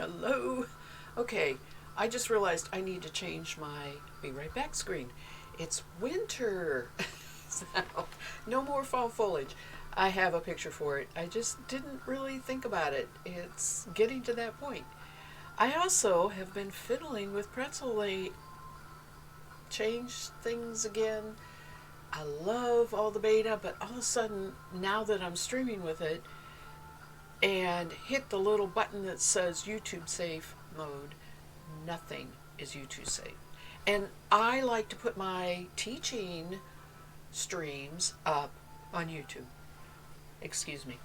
Hello. Okay, I just realized I need to change my be right back screen. It's winter. So, no more fall foliage. I have a picture for it. I just didn't really think about it. It's getting to that point. I also have been fiddling with pretzel. They changed things again. I love all the beta, but all of a sudden, now that I'm streaming with it, and hit the little button that says YouTube safe mode, nothing is YouTube safe. And I like to put my teaching streams up on YouTube. Excuse me.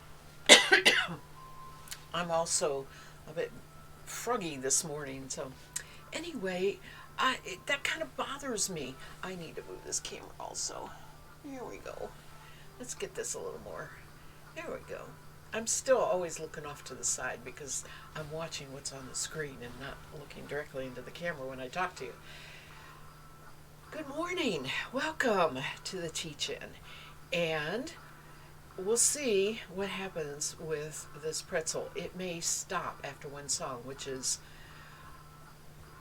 I'm also a bit froggy this morning, so anyway, that kind of bothers me. I need to move this camera also. Here we go. Let's get this a little more. There we go. I'm still always looking off to the side because I'm watching what's on the screen and not looking directly into the camera when I talk to you. Good morning. Welcome to the teach-in. And we'll see what happens with this pretzel. It may stop after one song, which is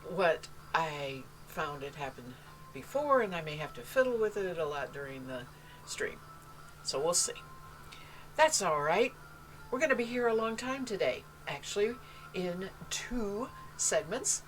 what I found it happened before, and I may have to fiddle with it a lot during the stream. So we'll see. That's all right. We're going to be here a long time today, actually, in 2 segments.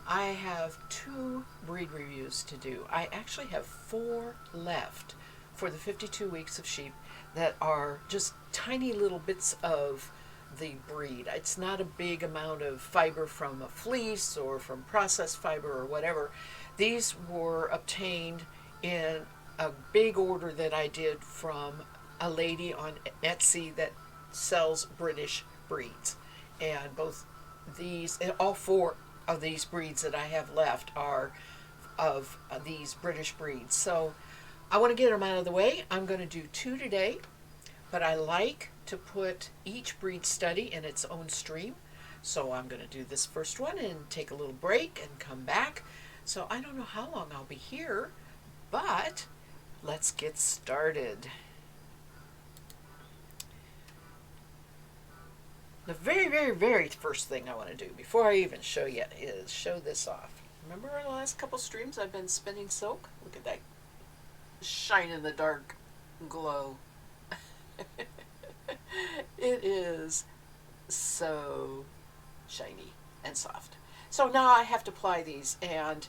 I have 2 breed reviews to do. I actually have 4 left for the 52 weeks of sheep that are just tiny little bits of the breed. It's not a big amount of fiber from a fleece or from processed fiber or whatever. These were obtained in a big order that I did from a lady on Etsy that sells British breeds. And both these, all 4 of these breeds that I have left are of these British breeds. So I want to get them out of the way. I'm going to do 2 today, but I like to put each breed study in its own stream. So I'm going to do this first one and take a little break and come back. So I don't know how long I'll be here, but let's get started. The very first thing I want to do before I even show you is show this off. Remember the last couple streams I've been spinning silk? Look at that shine in the dark glow. It is so shiny and soft. So now I have to apply these, and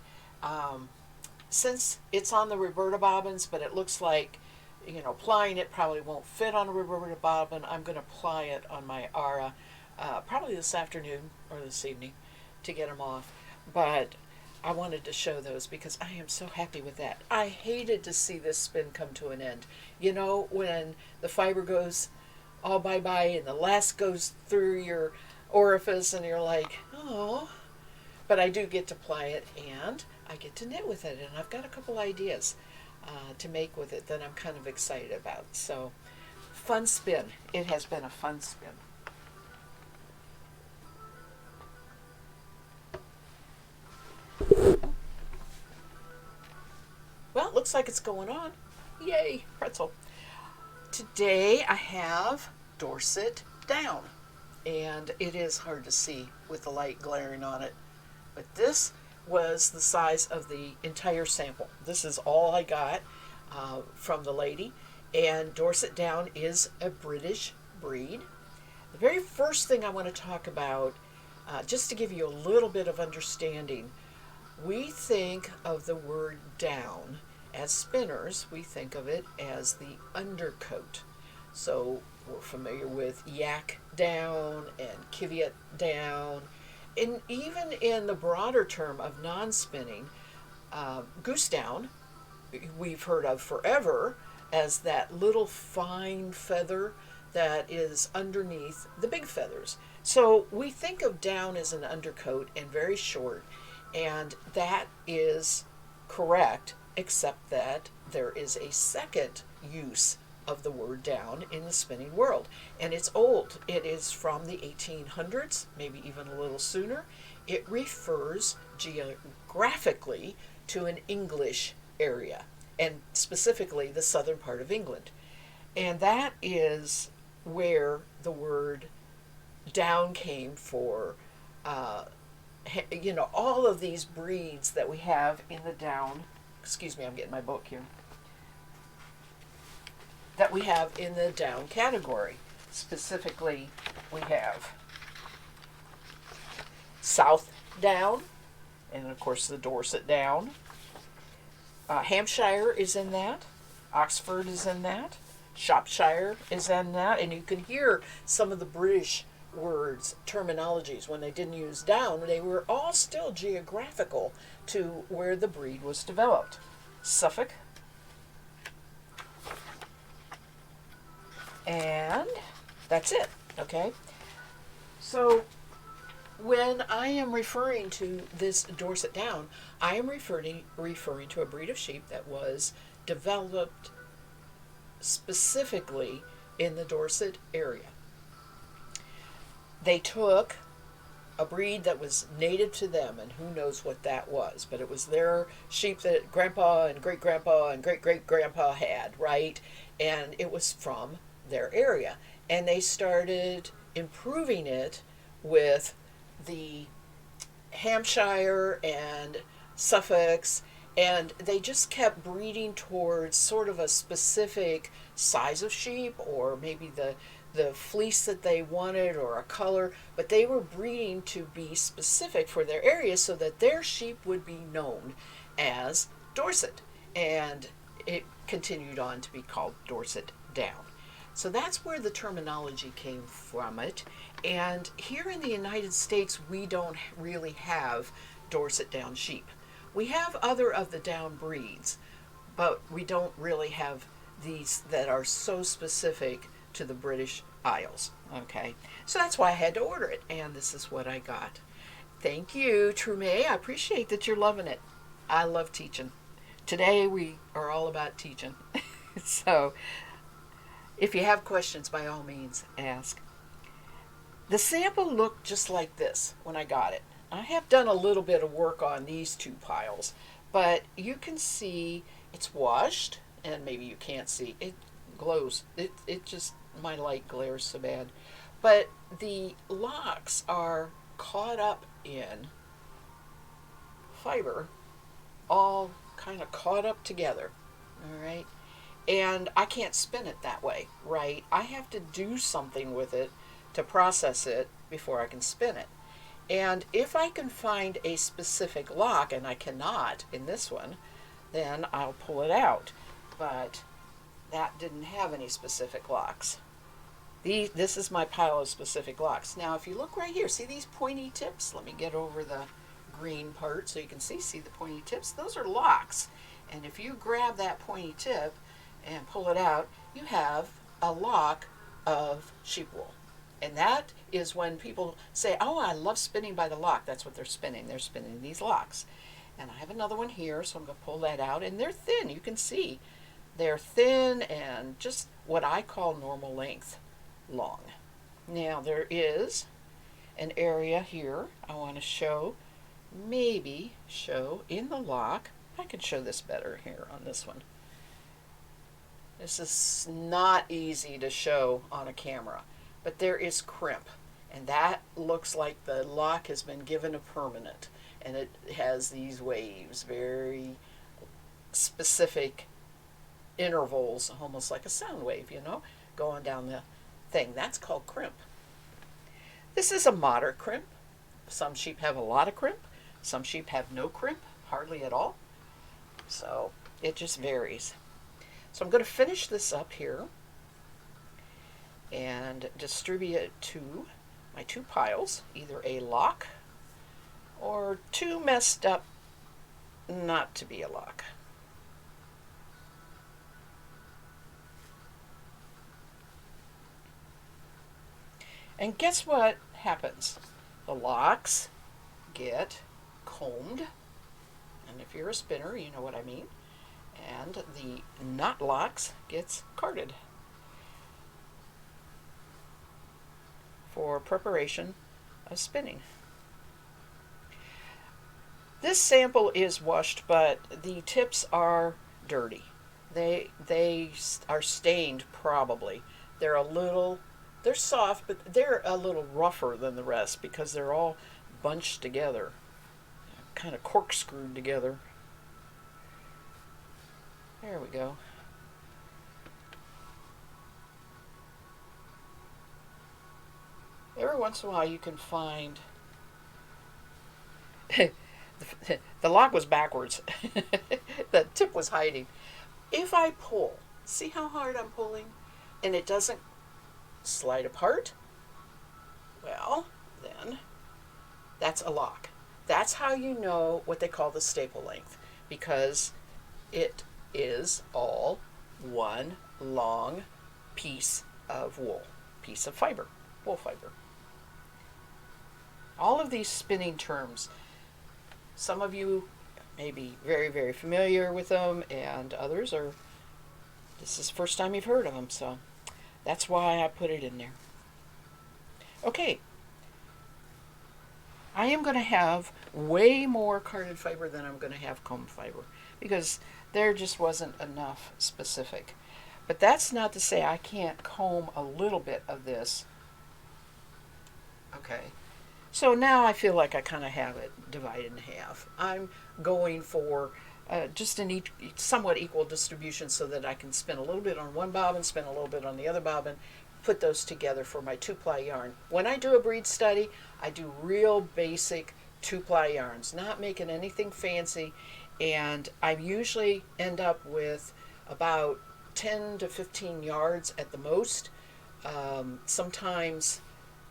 since it's on the Roberta bobbins, but it looks like, applying it probably won't fit on a Roberta bobbin, I'm going to apply it on my Ara probably this afternoon or this evening to get them off. But I wanted to show those because I am so happy with that. I hated to see this spin come to an end. When the fiber goes all bye-bye and the last goes through your orifice and you're like, oh. But I do get to apply it and I get to knit with it. And I've got a couple ideas to make with it that I'm kind of excited about. So, fun spin. It has been a fun spin. Well, it looks like it's going on. Yay, pretzel. Today I have Dorset Down. And it is hard to see with the light glaring on it. But this was the size of the entire sample. This is all I got from the lady. And Dorset Down is a British breed. The very first thing I want to talk about, just to give you a little bit of understanding, we think of the word down. As spinners, we think of it as the undercoat. So we're familiar with yak down and kvyat down. And even in the broader term of non-spinning, goose down, we've heard of forever as that little fine feather that is underneath the big feathers. So we think of down as an undercoat and very short, and that is correct, except that there is a second use of the word down in the spinning world, and it's old. It is from the 1800s, maybe even a little sooner. It refers geographically to an English area, and specifically the southern part of England. And that is where the word down came for all of these breeds that we have in the down, excuse me, I'm getting my book here, that we have in the down category. Specifically, we have South Down, and of course the Dorset Down. Hampshire is in that. Oxford is in that. Shropshire is in that. And you can hear some of the British words, terminologies, when they didn't use down, they were all still geographical to where the breed was developed. Suffolk. And that's it, okay? So when I am referring to this Dorset Down, I am referring to a breed of sheep that was developed specifically in the Dorset area. They took a breed that was native to them, and who knows what that was, but it was their sheep that grandpa and great-grandpa and great-great-grandpa had, right? And it was from their area. And they started improving it with the Hampshire and Suffolks, and they just kept breeding towards sort of a specific size of sheep, or maybe the fleece that they wanted, or a color, but they were breeding to be specific for their area so that their sheep would be known as Dorset, and it continued on to be called Dorset Down. So that's where the terminology came from it. And here in the United States, we don't really have Dorset Down sheep. We have other of the down breeds, but we don't really have these that are so specific to the British Isles. Okay, so that's why I had to order it, and this is what I got. Thank you, Trume. I appreciate that you're loving it. I love teaching. Today we are all about teaching. So if you have questions, by all means, ask. The sample looked just like this when I got it. I have done a little bit of work on these two piles, but you can see it's washed, and maybe you can't see. It glows. It just, my light glares so bad. But the locks are caught up in fiber, all kind of caught up together, all right? And I can't spin it that way, right? I have to do something with it to process it before I can spin it. And if I can find a specific lock, and I cannot in this one, then I'll pull it out. But that didn't have any specific locks. This is my pile of specific locks. Now, if you look right here, see these pointy tips? Let me get over the green part so you can see the pointy tips. Those are locks. And if you grab that pointy tip and pull it out, you have a lock of sheep wool. And that is when people say, oh, I love spinning by the lock. That's what they're spinning. They're spinning these locks. And I have another one here, so I'm going to pull that out. And they're thin. You can see they're thin and just what I call normal length long. Now, there is an area here I want to show, maybe show in the lock. I could show this better here on this one. This is not easy to show on a camera, but there is crimp, and that looks like the lock has been given a permanent, and it has these waves, very specific intervals, almost like a sound wave, going down the thing. That's called crimp. This is a moderate crimp. Some sheep have a lot of crimp. Some sheep have no crimp, hardly at all. So it just varies. So I'm going to finish this up here and distribute it to my two piles, either a lock or two messed up not to be a lock. And guess what happens? The locks get combed, and if you're a spinner, you know what I mean, and the not locks gets carded for preparation of spinning. This sample is washed, but the tips are dirty. They are stained probably. They're soft, but they're a little rougher than the rest because they're all bunched together, kind of corkscrewed together. There we go. Every once in a while you can find the lock was backwards. The tip was hiding. If I pull, see how hard I'm pulling, and it doesn't slide apart? Well, then that's a lock. That's how you know what they call the staple length, because it is all one long piece of wool, piece of fiber, wool fiber. All of these spinning terms, some of you may be very, very familiar with them, and others are, this is the first time you've heard of them, so that's why I put it in there. Okay, I am going to have way more carded fiber than I'm going to have comb fiber, because there just wasn't enough specific. But that's not to say I can't comb a little bit of this. Okay, so now I feel like I kind of have it divided in half. I'm going for just an somewhat equal distribution so that I can spin a little bit on one bobbin, spin a little bit on the other bobbin, put those together for my 2-ply yarn. When I do a breed study, I do real basic 2-ply yarns, not making anything fancy, and I usually end up with about 10 to 15 yards at the most, sometimes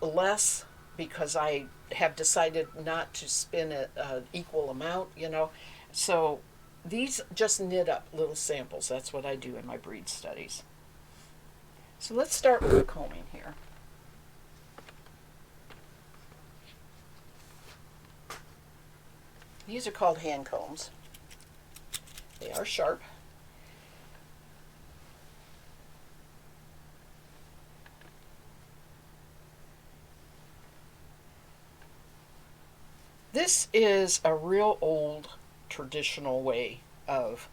less, because I have decided not to spin an equal amount, you know. So these just knit up little samples. That's what I do in my breed studies. So let's start with the combing here. These are called hand combs. They are sharp. This is a real old traditional way of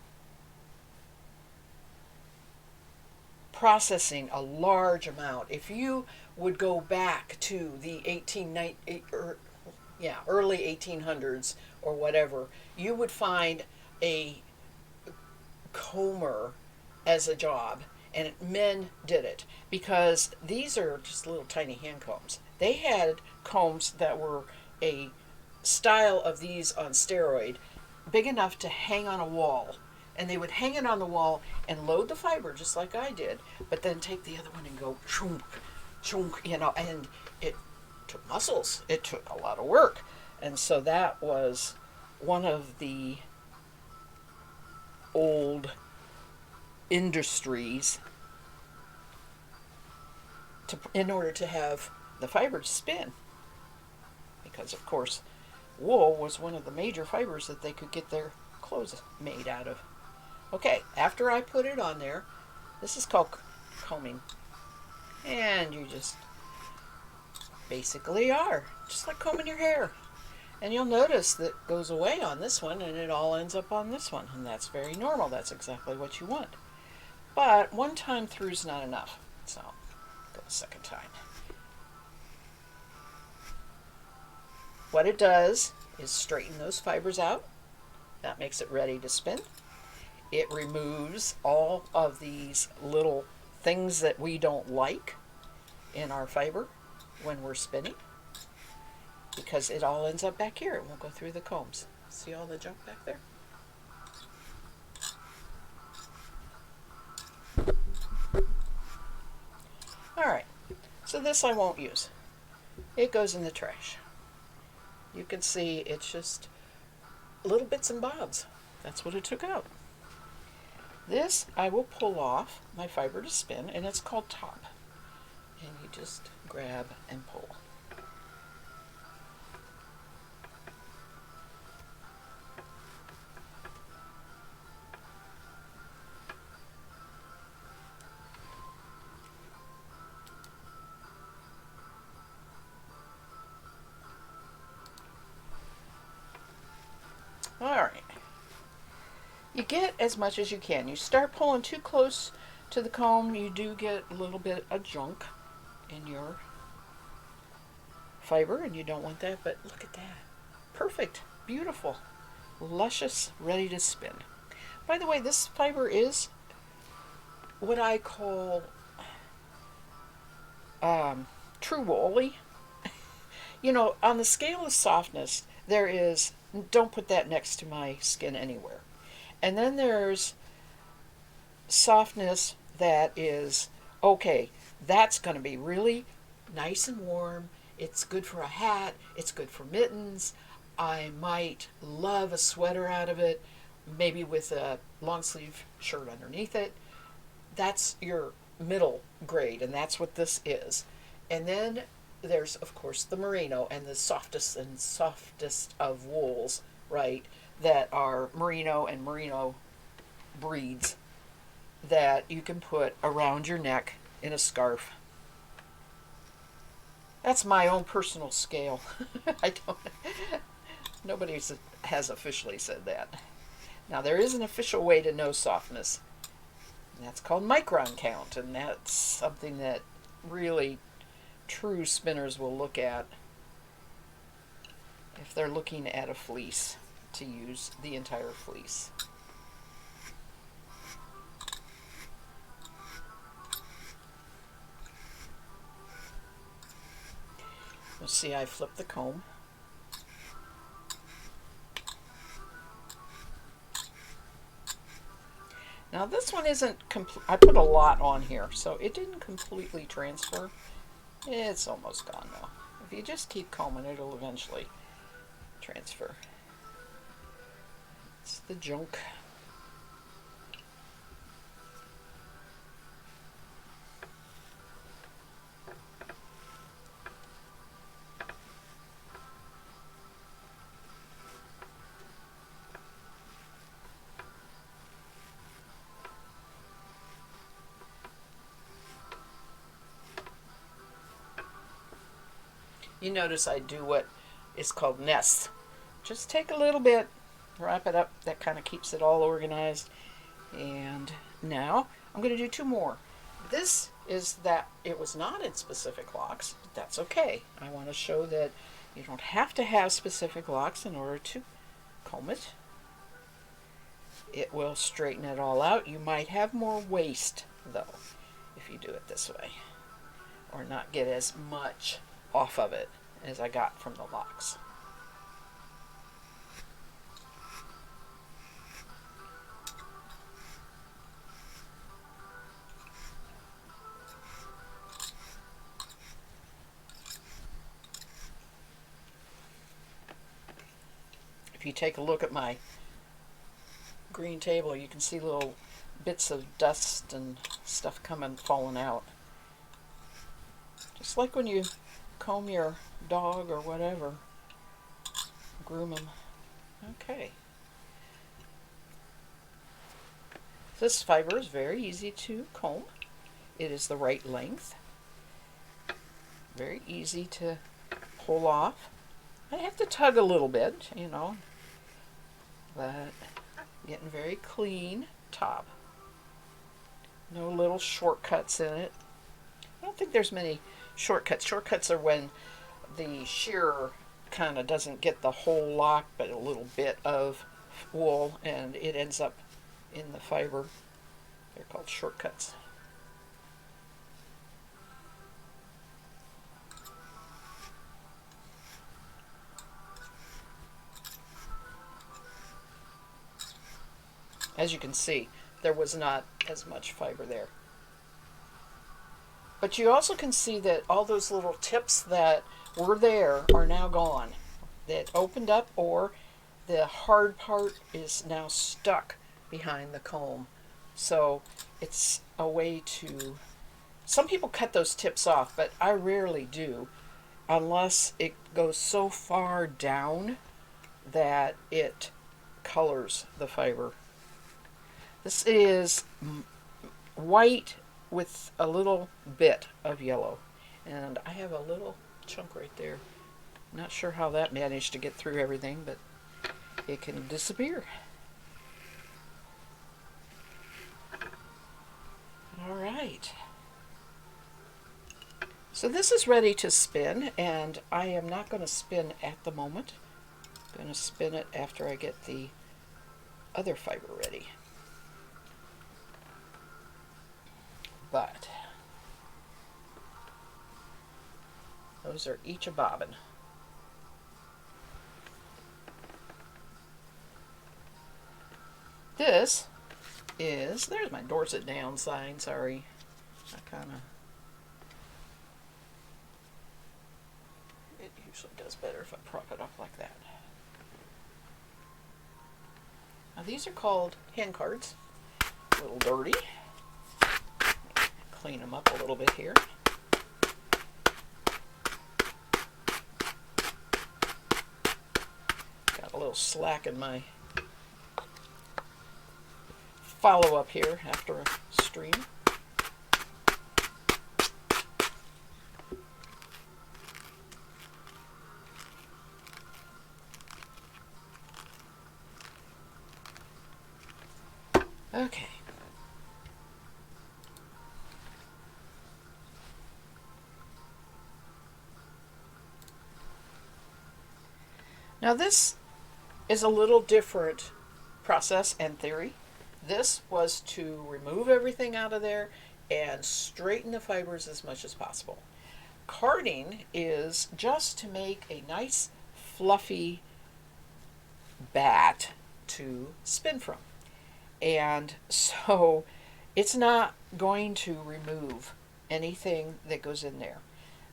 processing a large amount. If you would go back to the early 1800s or whatever, you would find a comber as a job, and men did it, because these are just little tiny hand combs. They had combs that were a style of these on steroid, big enough to hang on a wall, and they would hang it on the wall and load the fiber just like I did, but then take the other one and go chunk, chunk, you know, and it took muscles. It took a lot of work. And so that was one of the old industries in order to have the fiber to spin, because of course wool was one of the major fibers that they could get their clothes made out of. Okay, after I put it on there, this is called combing, and you just basically are just like combing your hair. And you'll notice that it goes away on this one and it all ends up on this one, and that's very normal. That's exactly what you want. But one time through is not enough, so go a second time. What it does is straighten those fibers out. That makes it ready to spin. It removes all of these little things that we don't like in our fiber when we're spinning, because it all ends up back here. It won't go through the combs. See all the junk back there? Alright, so this I won't use. It goes in the trash. You can see it's just little bits and bobs. That's what it took out. This I will pull off my fiber to spin, and it's called top. And you just grab and pull. Alright, you get as much as you can. You start pulling too close to the comb, you do get a little bit of junk in your fiber and you don't want that, but look at that. Perfect, beautiful, luscious, ready to spin. By the way, this fiber is what I call true woolly. You know, on the scale of softness, there is, don't put that next to my skin anywhere. And then there's softness that is, okay, that's going to be really nice and warm. It's good for a hat. It's good for mittens. I might love a sweater out of it, maybe with a long sleeve shirt underneath it. That's your middle grade, and that's what this is. And then there's, of course, the merino and the softest of wools, right? That are merino and merino breeds that you can put around your neck in a scarf. That's my own personal scale. I don't. Nobody has officially said that. Now there is an official way to know softness. And that's called micron count, and that's something that really true spinners will look at if they're looking at a fleece, to use the entire fleece. You'll see I flipped the comb. Now this one isn't complete. I put a lot on here, so it didn't completely transfer. It's almost gone though. If you just keep combing, it'll eventually transfer. It's the junk. You notice I do what is called nests. Just take a little bit, wrap it up. That kind of keeps it all organized. And now I'm going to do two more. This is that it was not in specific locks, but that's okay. I want to show that you don't have to have specific locks in order to comb it. It will straighten it all out. You might have more waste though if you do it this way, or not get as much off of it as I got from the locks. If you take a look at my green table, you can see little bits of dust and stuff coming, falling out. Just like when you comb your dog or whatever, groom them. Okay. This fiber is very easy to comb. It is the right length. Very easy to pull off. I have to tug a little bit, you know, but getting very clean top. No little shortcuts in it. I don't think there's many shortcuts. Shortcuts are when the shearer kind of doesn't get the whole lock, but a little bit of wool, and it ends up in the fiber. They're called shortcuts. As you can see, there was not as much fiber there. But you also can see that all those little tips that were there are now gone. That opened up, or the hard part is now stuck behind the comb. So it's a way to, some people cut those tips off, but I rarely do, unless it goes so far down that it colors the fiber. This is white with a little bit of yellow, and I have a little chunk right there. Not sure how that managed to get through everything, but it can disappear. All right. So this is ready to spin, and I am not going to spin at the moment. I'm going to spin it after I get the other fiber ready. But those are each a bobbin. This is, there's my Dorset Down sign, sorry. It usually does better if I prop it up like that. Now these are called hand cards. A little dirty. Clean them up a little bit here. Got a little slack in my follow-up here after a stream. Okay. Now this is a little different process and theory. This was to remove everything out of there and straighten the fibers as much as possible. Carding is just to make a nice fluffy bat to spin from. And so it's not going to remove anything that goes in there.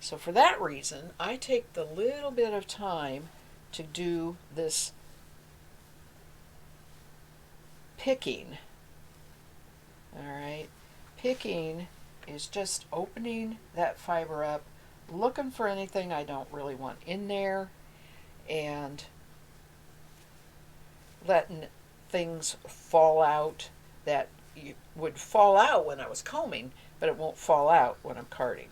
So for that reason, I take the little bit of time to do this picking. All right, picking is just opening that fiber up, looking for anything I don't really want in there, and letting things fall out that would fall out when I was combing, but it won't fall out when I'm carding.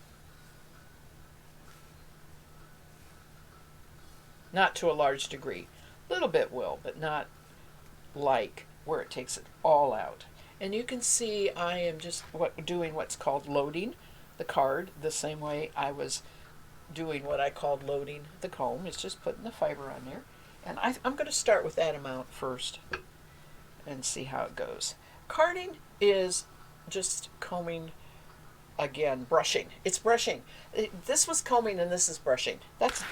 Not to a large degree. A little bit will, but not like where it takes it all out. And you can see I am just doing what's called loading the card the same way I was doing what I called loading the comb. It's just putting the fiber on there. And I'm going to start with that amount first and see how it goes. Carding is just combing, again, brushing. It's brushing. This was combing and this is brushing. That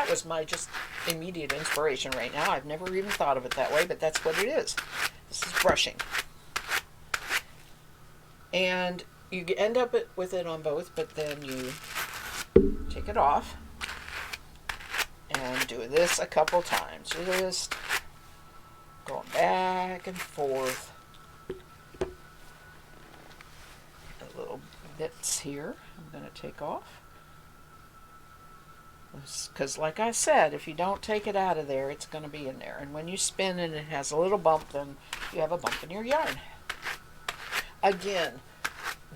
was my just immediate inspiration right now. I've never even thought of it that way, but that's what it is. This is brushing. And you end up with it on both, but then you take it off and do this a couple times. Just going back and forth. A little bits here I'm going to take off. Because like I said, if you don't take it out of there, it's going to be in there. And when you spin and it has a little bump, then you have a bump in your yarn. Again,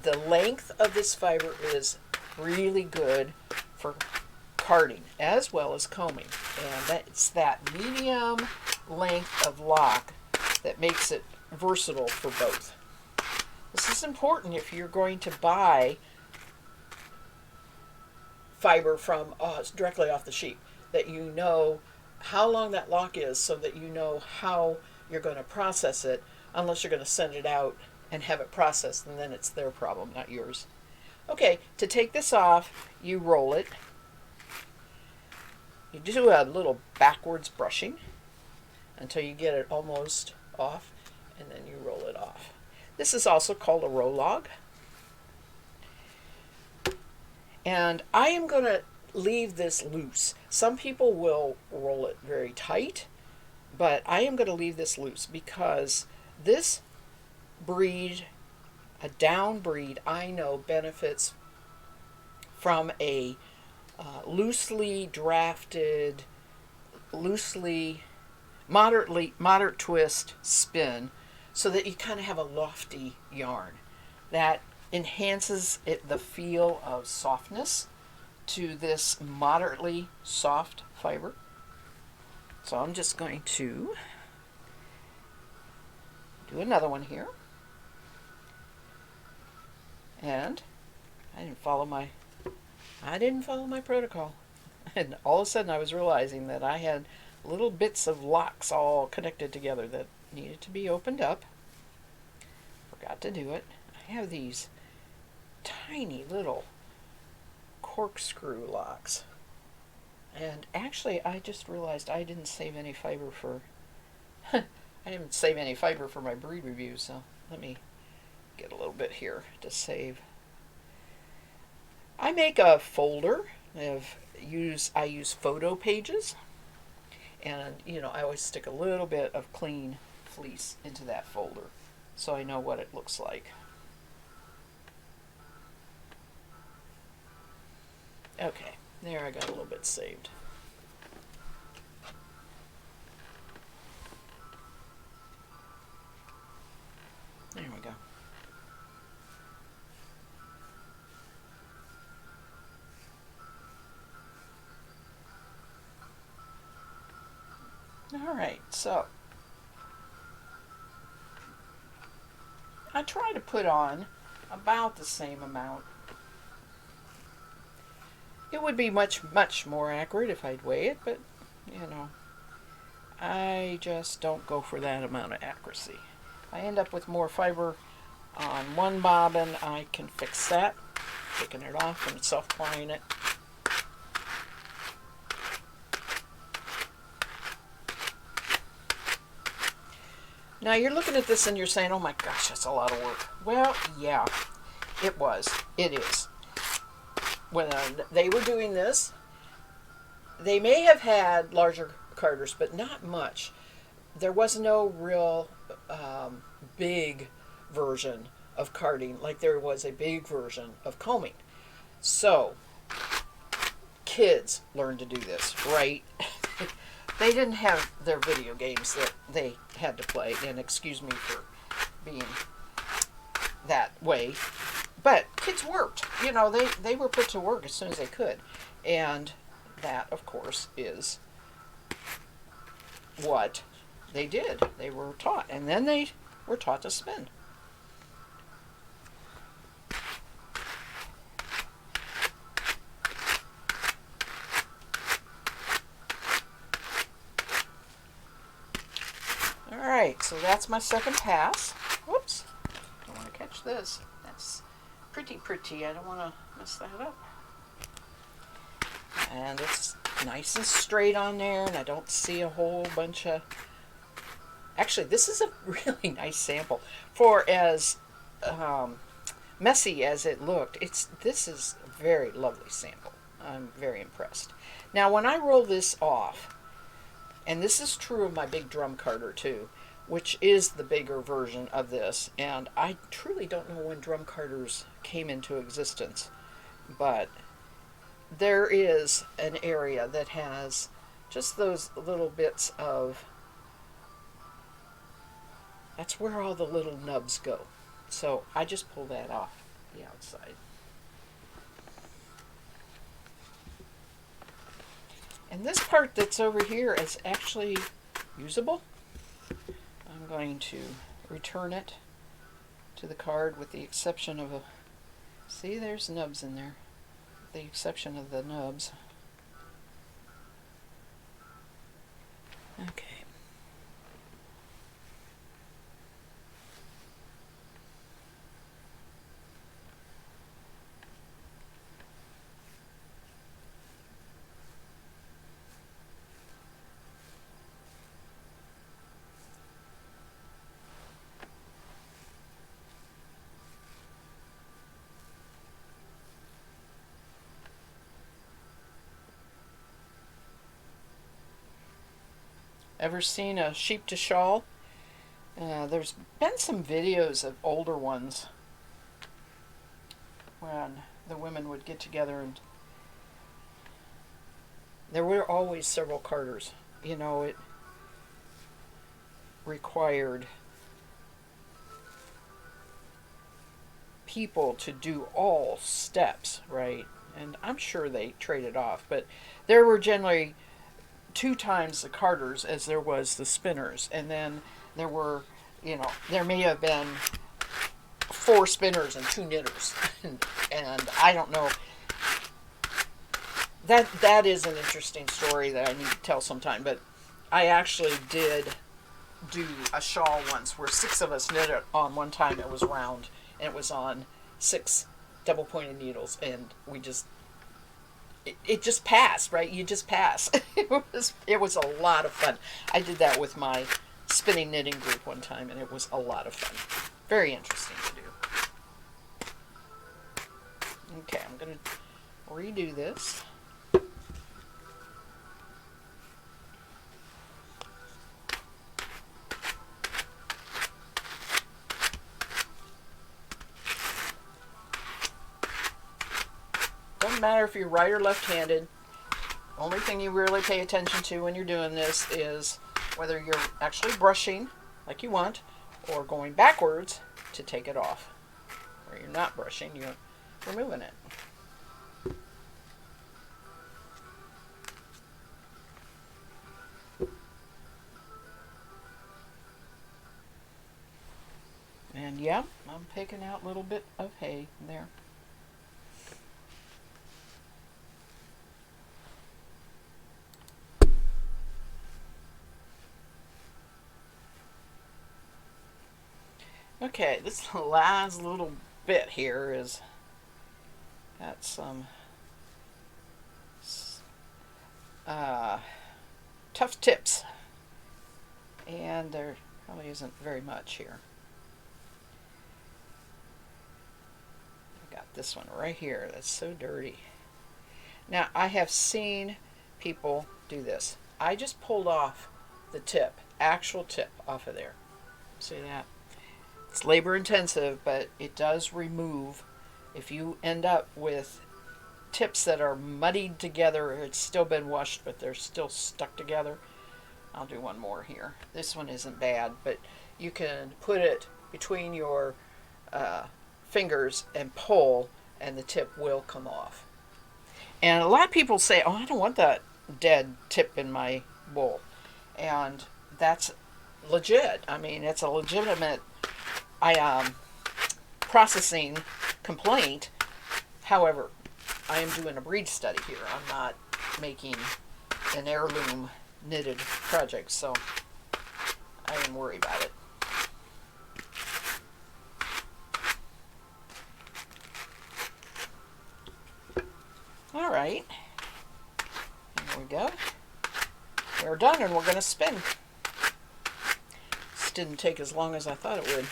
the length of this fiber is really good for carding as well as combing. And that's that medium length of lock that makes it versatile for both. This is important if you're going to buy fiber from directly off the sheep, that you know how long that lock is so that you know how you're going to process it, unless you're going to send it out and have it processed, and then it's their problem, not yours. Okay, to take this off, you roll it. You do a little backwards brushing until you get it almost off, and then you roll it off. This is also called a row log. And I am going to leave this loose. Some people will roll it very tight, but I am going to leave this loose because this breed, a down breed, I know benefits from a loosely drafted, moderate twist spin, so that you kind of have a lofty yarn that enhances the feel of softness to this moderately soft fiber. So I'm just going to do another one here. And I didn't follow my I didn't follow my protocol. And all of a sudden I was realizing that I had little bits of locks all connected together that needed to be opened up. Forgot to do it. I have these tiny little corkscrew locks. And actually I just realized I didn't save any fiber for I didn't save any fiber for my breed review, so let me get a little bit here to save. I make a folder I use photo pages, and I always stick a little bit of clean fleece into that folder so I know what it looks like. Okay, there, I got a little bit saved. There we go. Alright, so I try to put on about the same amount. It would be much, much more accurate if I'd weigh it, but, I just don't go for that amount of accuracy. I end up with more fiber on one bobbin. I can fix that, taking it off and self-plying it. Now you're looking at this and you're saying, oh my gosh, that's a lot of work. Well, yeah, it was. It is. When they were doing this, they may have had larger carders, but not much. There was no real big version of carding like there was a big version of combing. So, kids learned to do this, right? They didn't have their video games that they had to play, and excuse me for being that way, but kids worked. They were put to work as soon as they could, and that, of course, is what they did. They were taught, and then they were taught to spin. Alright, so that's my second pass. Whoops, don't want to catch this. That's pretty. I don't want to mess that up. And it's nice and straight on there, and I don't see a whole bunch of... Actually, this is a really nice sample. For as messy as it looked, this is a very lovely sample. I'm very impressed. Now, when I roll this off, and this is true of my big drum carder too, which is the bigger version of this, and I truly don't know when drum carders came into existence, but there is an area that has just those little bits of... That's where all the little nubs go. So I just pull that off the outside. And this part that's over here is actually usable. I'm going to return it to the card with the exception of a... See, there's nubs in there. With the exception of the nubs. Okay. Ever seen a sheep to shawl? There's been some videos of older ones when the women would get together, and there were always several carders. It required people to do all steps, right? And I'm sure they traded off, but there were generally 2 times the carders as there was the spinners, and then there were, there may have been 4 spinners and 2 knitters, and I don't know. That is an interesting story that I need to tell sometime. But I actually did do a shawl once where six of us knit it on one time. It was round and it was on six double pointed needles, and we just it just passed, right? You just pass. It was a lot of fun. I did that with my spinning knitting group one time, and it was a lot of fun. Very interesting to do. Okay, I'm gonna redo this. Doesn't matter if you're right or left-handed. Only thing you really pay attention to when you're doing this is whether you're actually brushing like you want or going backwards to take it off. Where you're not brushing, you're removing it. And yeah, I'm picking out a little bit of hay there. Okay, this last little bit here is got some tough tips, and there probably isn't very much here. I got this one right here that's so dirty. Now, I have seen people do this. I just pulled off the tip, actual tip off of there. See that? It's labor intensive, but it does remove. If you end up with tips that are muddied together, it's still been washed, but they're still stuck together. I'll do one more here. This one isn't bad, but you can put it between your fingers and pull, and the tip will come off. And a lot of people say, "Oh, I don't want that dead tip in my wool," and that's legit. I mean, it's a legitimate processing complaint. However, I am doing a breed study here. I'm not making an heirloom knitted project, so I didn't worry about it. All right, there we go. We're done, and we're going to spin. This didn't take as long as I thought it would.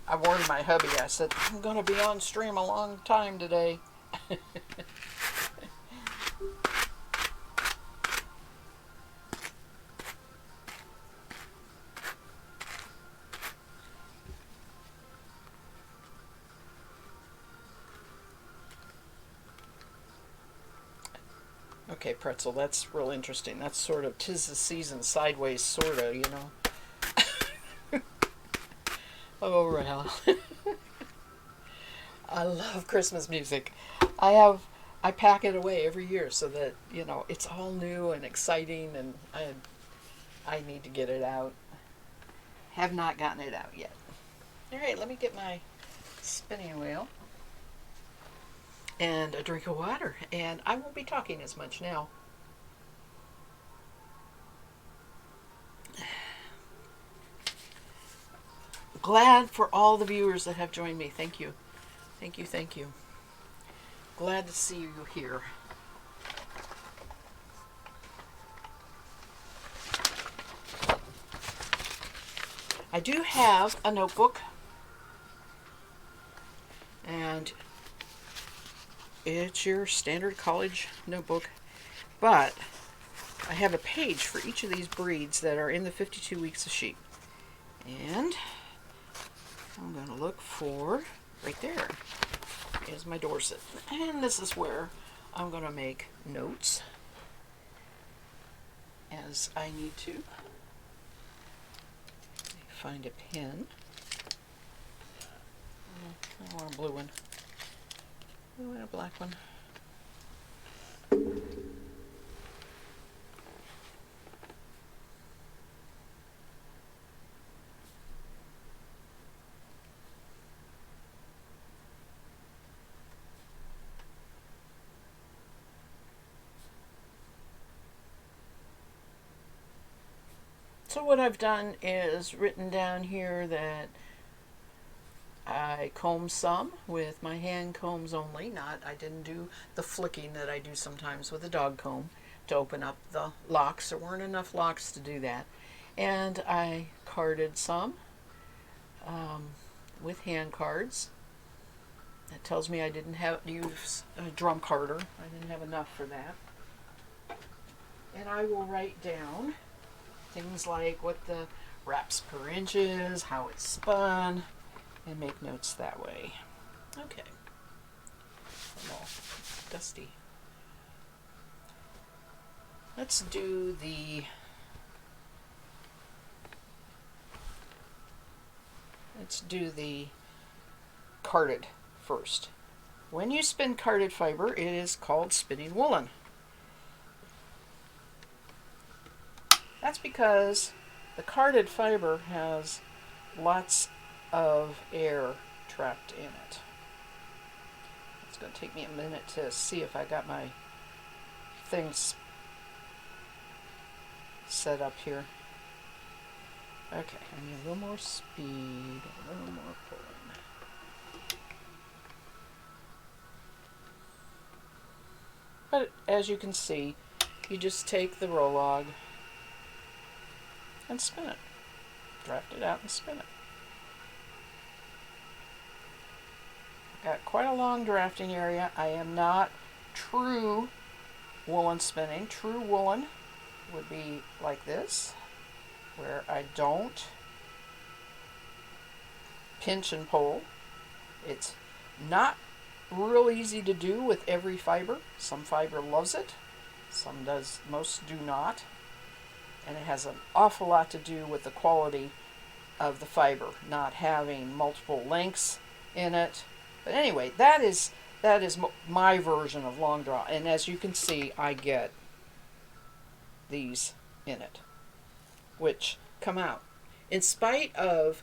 I warned my hubby. I said, I'm going to be on stream a long time today. Okay, Pretzel, that's real interesting. That's sort of 'tis the season sideways, sort of, you know. Oh, well. I love Christmas music. I pack it away every year so that, you know, it's all new and exciting, and I need to get it out. Have not gotten it out yet. All right, let me get my spinning wheel and a drink of water, and I won't be talking as much now. Glad for all the viewers that have joined me. Thank you. Thank you, thank you. Glad to see you here. I do have a notebook, and it's your standard college notebook, but I have a page for each of these breeds that are in the 52 weeks of sheep. And I'm going to look for, right there is my Dorset. And this is where I'm going to make notes as I need to. Find a pen. I want a blue one. I want a black one. So what I've done is written down here that I comb some with my hand combs only. I didn't do the flicking that I do sometimes with a dog comb to open up the locks. There weren't enough locks to do that. And I carded some with hand cards. That tells me I didn't have use a drum carder. I didn't have enough for that. And I will write down things like what the wraps per inch is, how it's spun, and make notes that way. Okay. I'm all dusty. Let's do the carded first. When you spin carded fiber, it is called spinning woolen. That's because the carded fiber has lots of air trapped in it. It's going to take me a minute to see if I got my things set up here. Okay, I need a little more speed, a little more pulling. But as you can see, you just take the roll log and spin it. Draft it out and spin it. Got quite a long drafting area. I am not true woolen spinning. True woolen would be like this, where I don't pinch and pull. It's not real easy to do with every fiber. Some fiber loves it, some does, most do not. And it has an awful lot to do with the quality of the fiber, not having multiple lengths in it. But anyway, that is my version of long draw. And as you can see, I get these in it, which come out. In spite of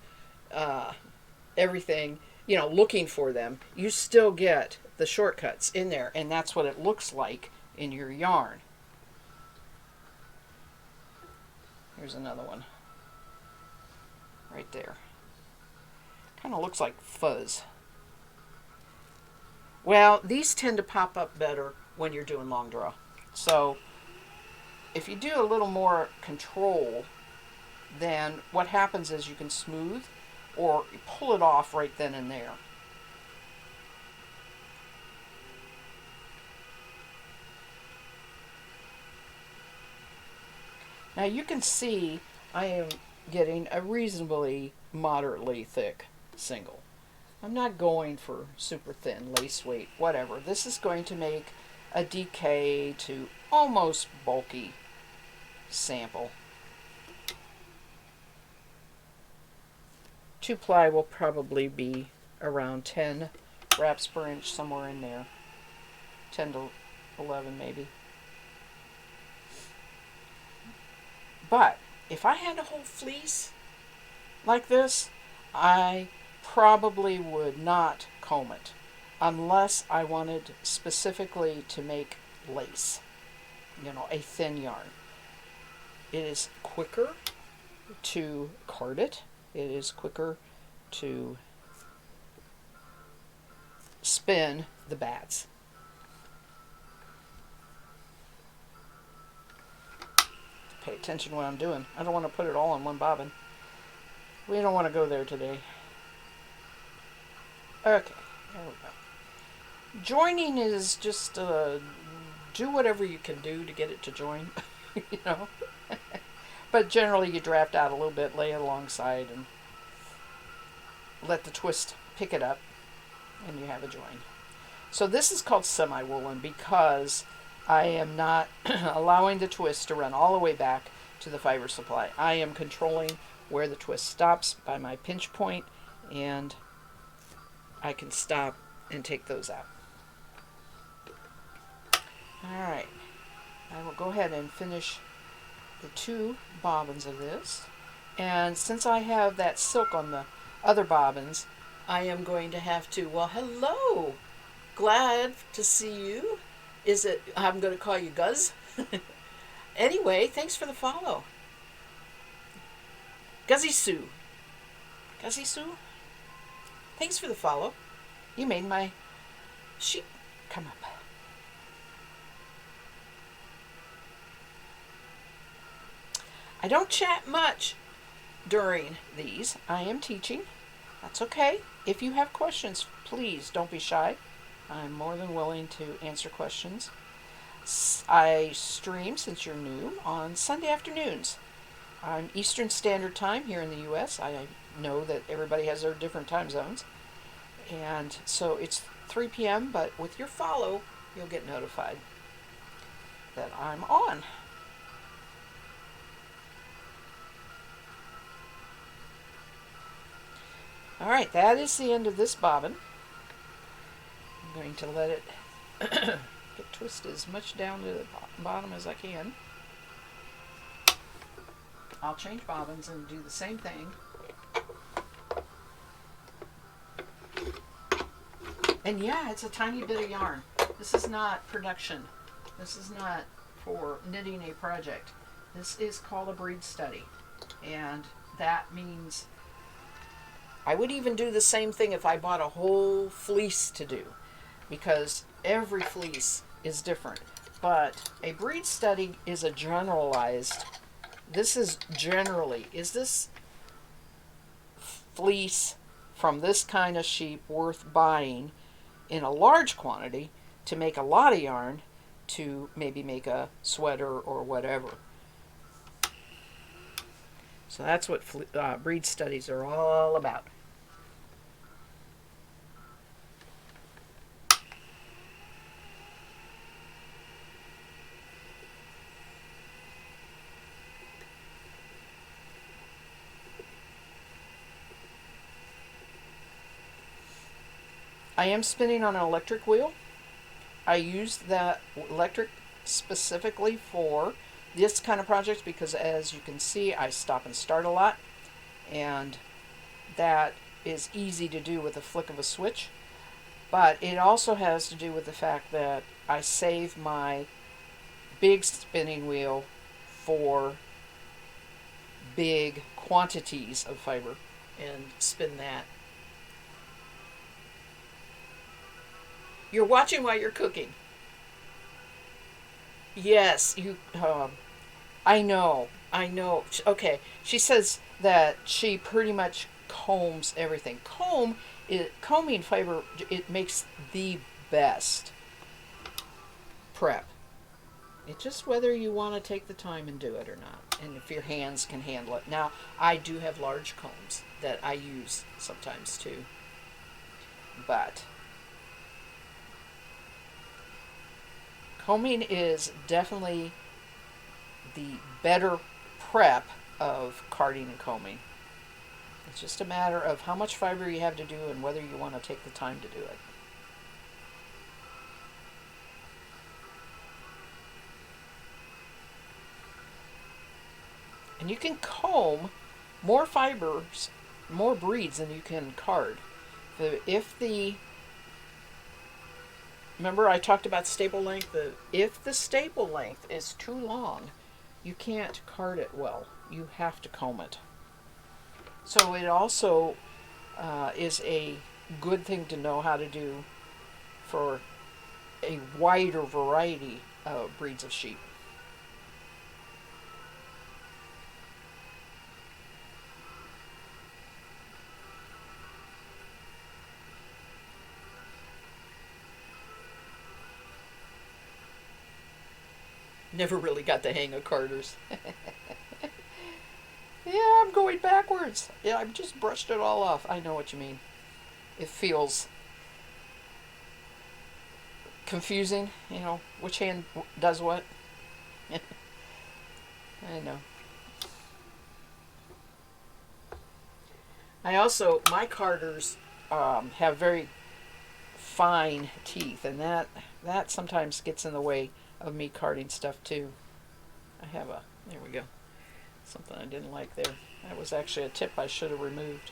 everything, looking for them, you still get the shortcuts in there, and that's what it looks like in your yarn. Here's another one right there. Kind of looks like fuzz. Well, these tend to pop up better when you're doing long draw. So if you do a little more control, then what happens is you can smooth or pull it off right then and there. Now you can see I am getting a reasonably moderately thick single. I'm not going for super thin, lace weight, whatever. This is going to make a DK to almost bulky sample. 2-ply will probably be around 10 wraps per inch, somewhere in there. 10 to 11 maybe. But if I had a whole fleece like this, I probably would not comb it unless I wanted specifically to make lace, a thin yarn. It is quicker to card it. It is quicker to spin the bats. Pay attention to what I'm doing. I don't want to put it all on one bobbin. We don't want to go there today. Okay, there we go. Joining is just do whatever you can do to get it to join, But generally you draft out a little bit, lay it alongside, and let the twist pick it up, and you have a join. So this is called semi-woolen because I am not allowing the twist to run all the way back to the fiber supply. I am controlling where the twist stops by my pinch point, and I can stop and take those out. Alright, I will go ahead and finish the 2 bobbins of this. And since I have that silk on the other bobbins, I am going to have to, well, hello! Glad to see you. I'm going to call you Guz. Anyway, thanks for the follow. Guzzy Sue. Guzzy Sue? Thanks for the follow. You made my sheep come up. I don't chat much during these. I am teaching. That's okay. If you have questions, please don't be shy. I'm more than willing to answer questions. I stream, since you're new, on Sunday afternoons. I'm Eastern Standard Time here in the U.S. I know that everybody has their different time zones. And so it's 3 p.m., but with your follow, you'll get notified that I'm on. All right, that is the end of this bobbin. I'm going to let it get twisted as much down to the bottom as I can. I'll change bobbins and do the same thing. And yeah, it's a tiny bit of yarn. This is not production. This is not for knitting a project. This is called a breed study. And that means I would even do the same thing if I bought a whole fleece to do, because every fleece is different. But a breed study is a generalized, this is generally, is this fleece from this kind of sheep worth buying in a large quantity to make a lot of yarn to maybe make a sweater or whatever. So that's what breed studies are all about. I am spinning on an electric wheel. I use that electric specifically for this kind of project because, as you can see, I stop and start a lot, and that is easy to do with the flick of a switch. But it also has to do with the fact that I save my big spinning wheel for big quantities of fiber and spin that. You're watching while you're cooking. Yes, you. I know. Okay, she says that she pretty much combs everything. Combing fiber. It makes the best prep. It's just whether you want to take the time and do it or not, and if your hands can handle it. Now, I do have large combs that I use sometimes too, but combing is definitely the better prep of carding and combing. It's just a matter of how much fiber you have to do and whether you want to take the time to do it. And you can comb more fibers, more breeds than you can card. Remember I talked about staple length? If the staple length is too long, you can't card it well. You have to comb it. So it also is a good thing to know how to do for a wider variety of breeds of sheep. Never really got the hang of carders. Yeah, I'm going backwards. Yeah, I've just brushed it all off. I know what you mean. It feels confusing, which hand does what. I know. My carders have very fine teeth, and that sometimes gets in the way of me carding stuff too. There we go. Something I didn't like there. That was actually a tip I should have removed.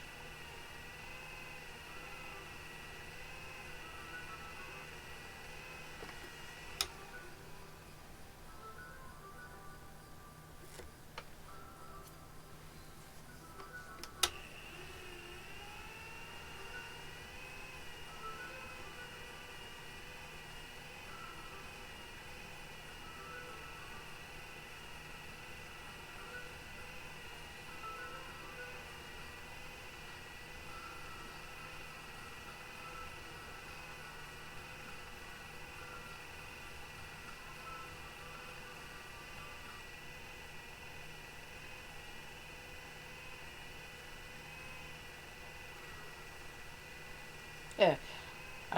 I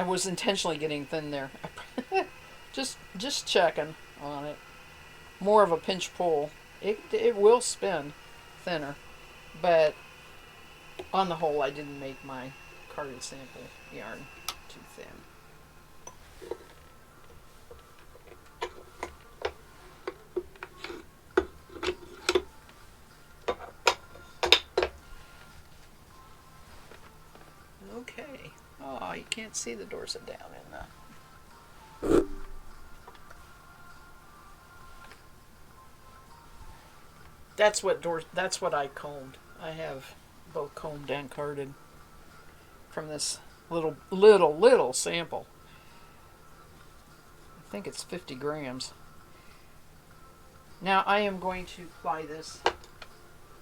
was intentionally getting thin there. just checking on it. More of a pinch pull. It will spin thinner, but on the whole, I didn't make my carded sample yarn too thin. Okay. Oh, you can't see the Dorset Down in the... That's what I combed. I have both combed and carded from this little sample. I think it's 50 grams. Now I am going to ply this,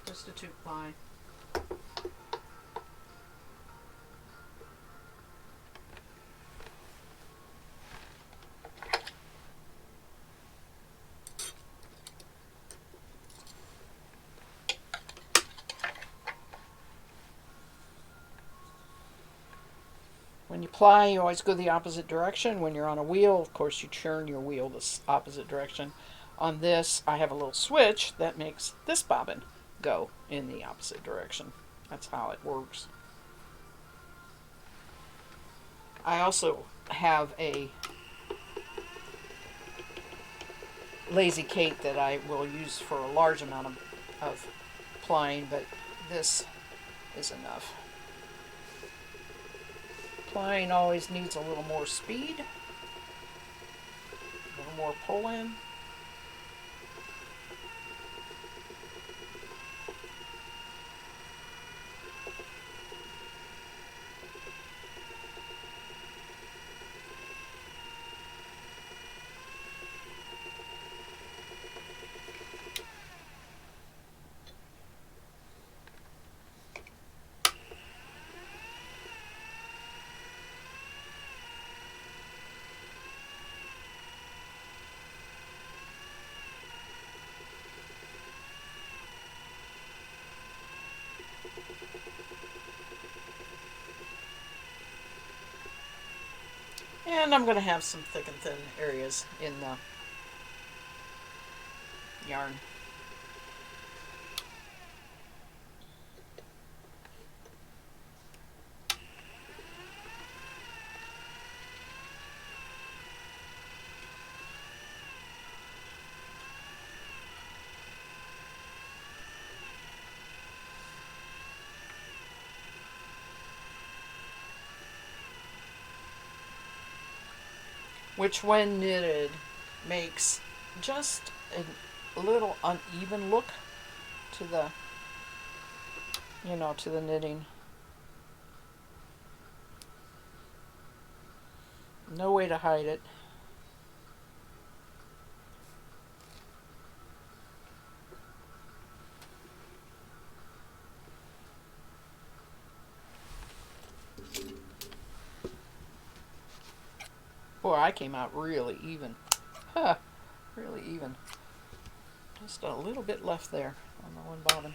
just a 2 ply. When you ply, you always go the opposite direction. When you're on a wheel, of course, you turn your wheel the opposite direction. On this, I have a little switch that makes this bobbin go in the opposite direction. That's how it works. I also have a Lazy Kate that I will use for a large amount of plying, but this is enough. Plying always needs a little more speed, a little more pull in. And I'm going to have some thick and thin areas in the yarn. Which when knitted makes just a little uneven look to the, to the knitting. No way to hide it. Boy, I came out really even. Huh, really even. Just a little bit left there on the one bobbin.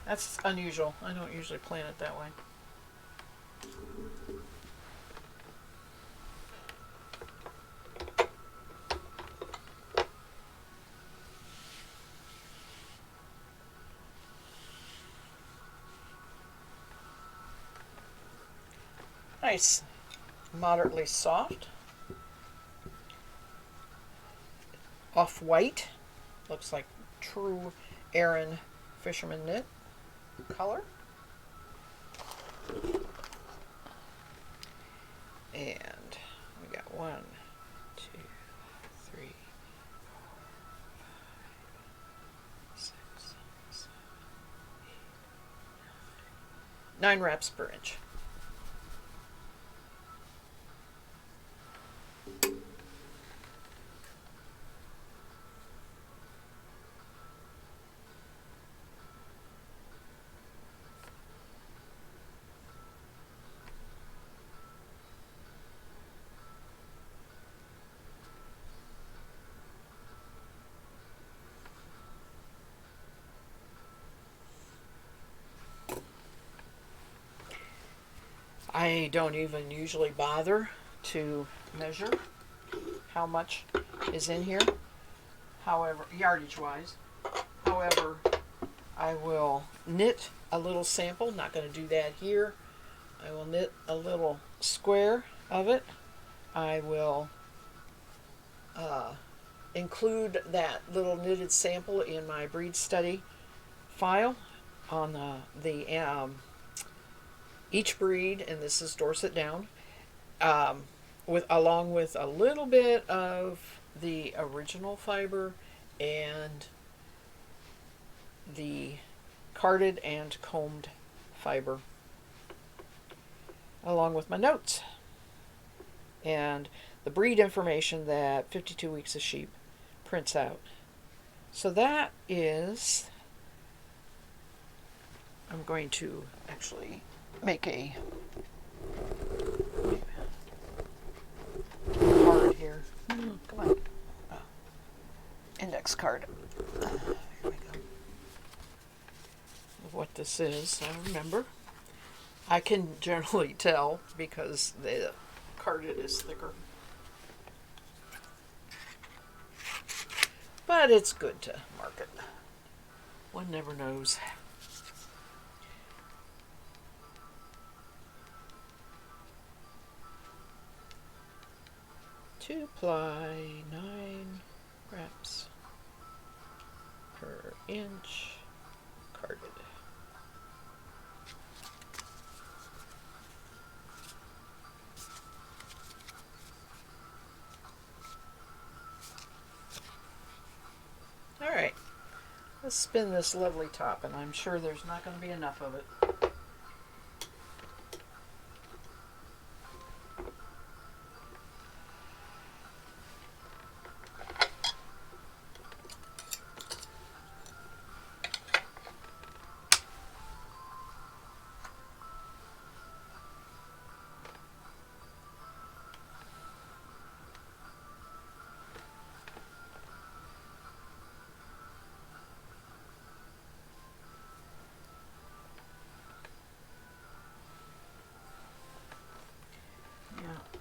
That's unusual. I don't usually plan it that way. Nice. Moderately soft. Off-white. Looks like true Aran fisherman knit color. And we got 1, 2, 3, 4, 5, 6, 7, 8, 9 wraps per inch. I don't even usually bother to measure how much is in here, however, yardage wise. However, I will knit a little sample. Not going to do that here. I will knit a little square of it. I will include that little knitted sample in my breed study file on each breed, and this is Dorset Down, along with a little bit of the original fiber and the carded and combed fiber, along with my notes and the breed information that 52 Weeks of Sheep prints out. So that is, I'm going to actually make a card here. Come on. Index card. Here we go. What this is, I remember. I can generally tell because the carded is thicker. But it's good to mark it. One never knows. Two ply, 9 wraps per inch, carded. All right, let's spin this lovely top, and I'm sure there's not going to be enough of it.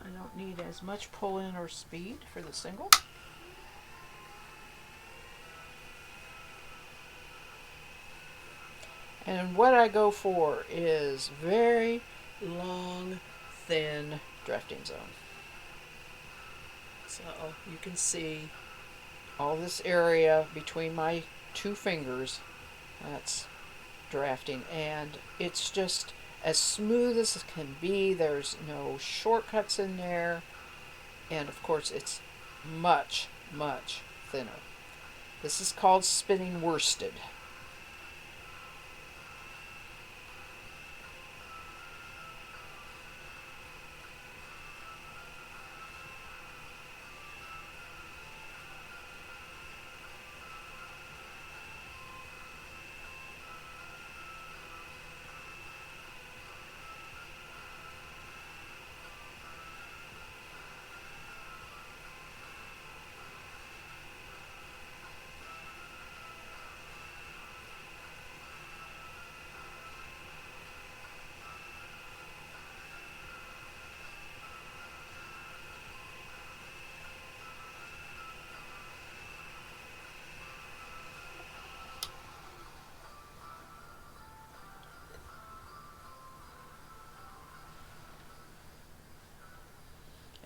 I don't need as much pull-in or speed for the single. And what I go for is very long, thin drafting zone. So you can see all this area between my two fingers, that's drafting, and it's just as smooth as it can be. There's no shortcuts in there, and of course it's much, much thinner. This is called spinning worsted.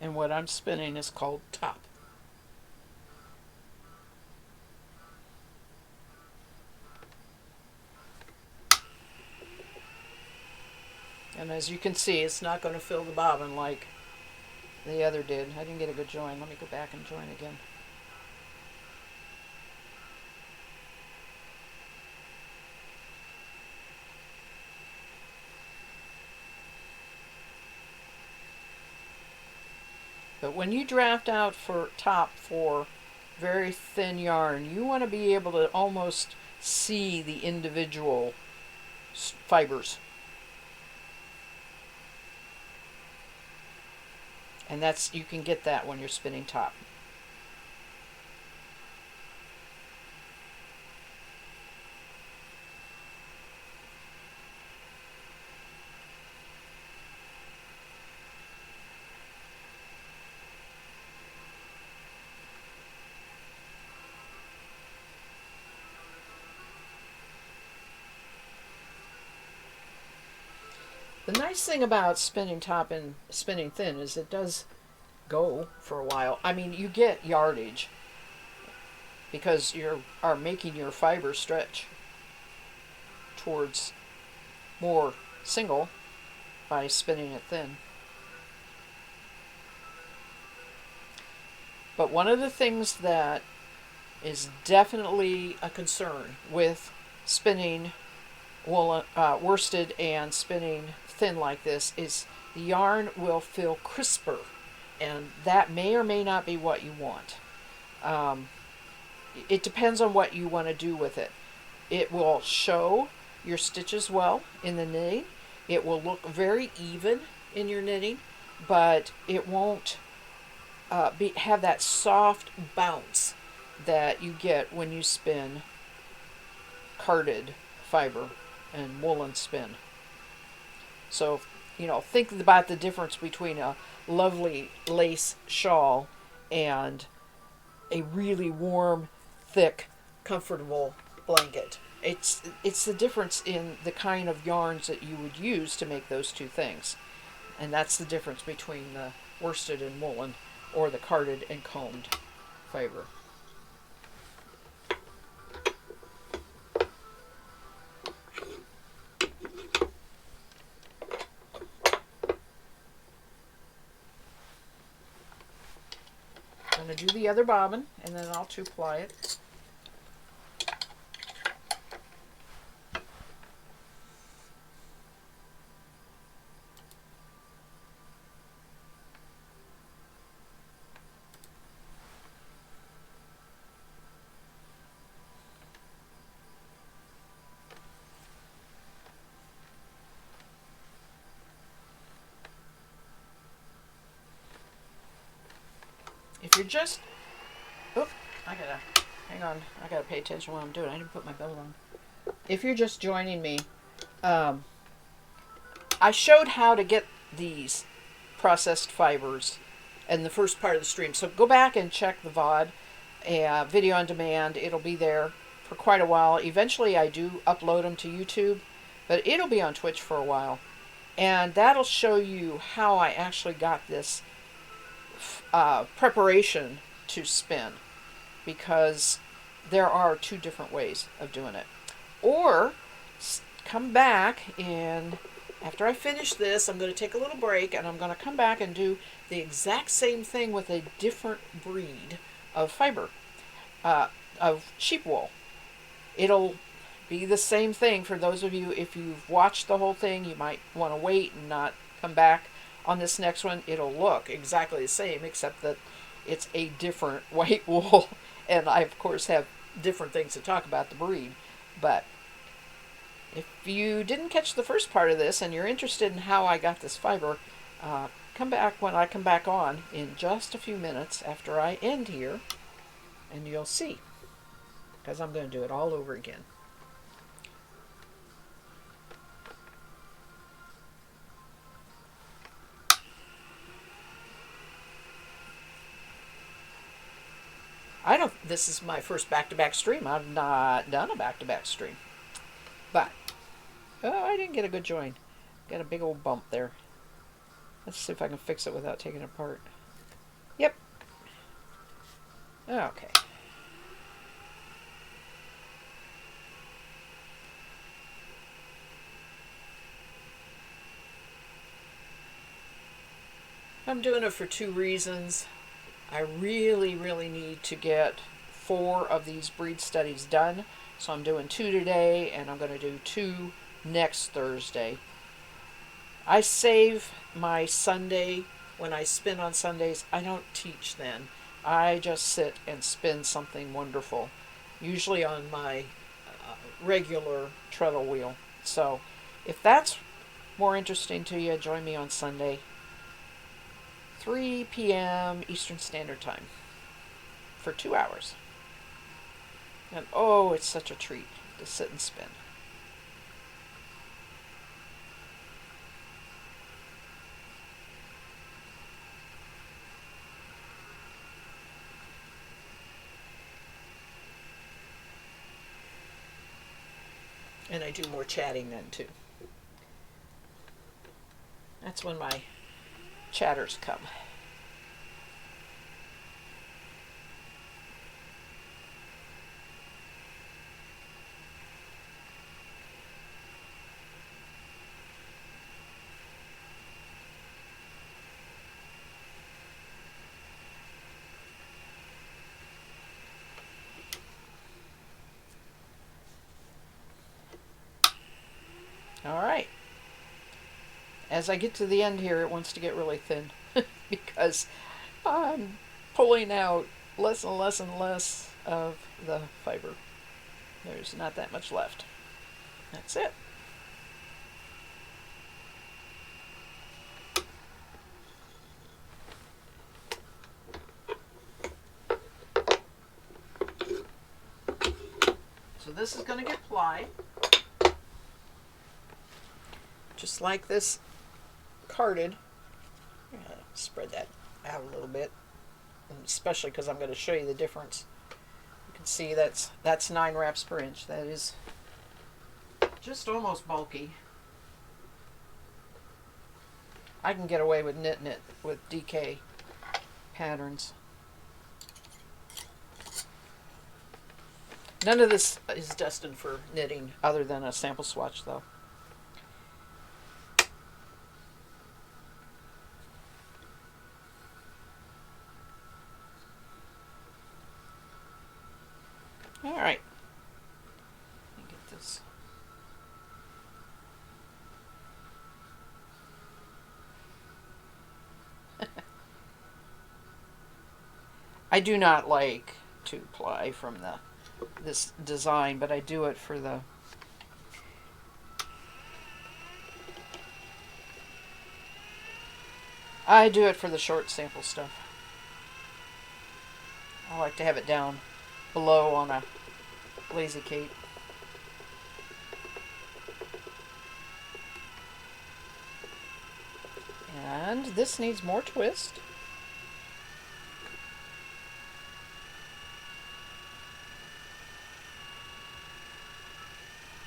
And what I'm spinning is called top. And as you can see, it's not going to fill the bobbin like the other did. I didn't get a good join. Let me go back and join again. But when you draft out for top for very thin yarn, you want to be able to almost see the individual fibers. And that's, you can get that when you're spinning top. The nice thing about spinning top and spinning thin is it does go for a while. I mean, you get yardage because you are making your fiber stretch towards more single by spinning it thin. But one of the things that is definitely a concern with spinning woolen, worsted and spinning thin like this is the yarn will feel crisper, and that may or may not be what you want. Um, it depends on what you want to do with it. It will show your stitches well in the knitting. It will look very even in your knitting, but it won't have that soft bounce that you get when you spin carded fiber and woolen spin. So, think about the difference between a lovely lace shawl and a really warm, thick, comfortable blanket. It's the difference in the kind of yarns that you would use to make those two things. And that's the difference between the worsted and woolen or the carded and combed fiber. I'm going to do the other bobbin and then I'll two-ply it. If you're just, hang on, I gotta pay attention to what I'm doing. I didn't put my belt on. If you're just joining me, I showed how to get these processed fibers in the first part of the stream. So go back and check the VOD, video on demand. It'll be there for quite a while. Eventually I do upload them to YouTube, but it'll be on Twitch for a while. And that'll show you how I actually got this preparation to spin, because there are two different ways of doing it. Or come back, and after I finish this, I'm going to take a little break and I'm going to come back and do the exact same thing with a different breed of fiber, of sheep wool. It'll be the same thing for those of you, if you've watched the whole thing, you might want to wait and not come back. On this next one, it'll look exactly the same, except that it's a different white wool. And I, of course, have different things to talk about the breed. But if you didn't catch the first part of this and you're interested in how I got this fiber, come back when I come back on in just a few minutes after I end here, and you'll see. Because I'm going to do it all over again. This is my first back-to-back stream. I've not done a back-to-back stream. But, I didn't get a good join. Got a big old bump there. Let's see if I can fix it without taking it apart. Yep. Okay. I'm doing it for two reasons. I really, really need to get 4 of these breed studies done. So I'm doing 2 today, and I'm going to do 2 next Thursday. I save my Sunday. When I spin on Sundays, I don't teach then. I just sit and spin something wonderful, usually on my regular treadle wheel. So if that's more interesting to you, join me on Sunday. 3 p.m. Eastern Standard Time for 2 hours. And oh, it's such a treat to sit and spin. And I do more chatting then too. That's when my chatters come. All right. As I get to the end here, it wants to get really thin because I'm pulling out less and less and less of the fiber. There's not that much left. That's it. So this is going to get plied. Just like this carded. I'm going to spread that out a little bit, and especially because I'm going to show you the difference. You can see that's 9 wraps per inch. That is just almost bulky. I can get away with knitting it with DK patterns. None of this is destined for knitting other than a sample swatch though. All right. Let me get this. I do not like to ply from this design, but I do it for the short sample stuff. I like to have it down below on a lazy cape. And this needs more twist.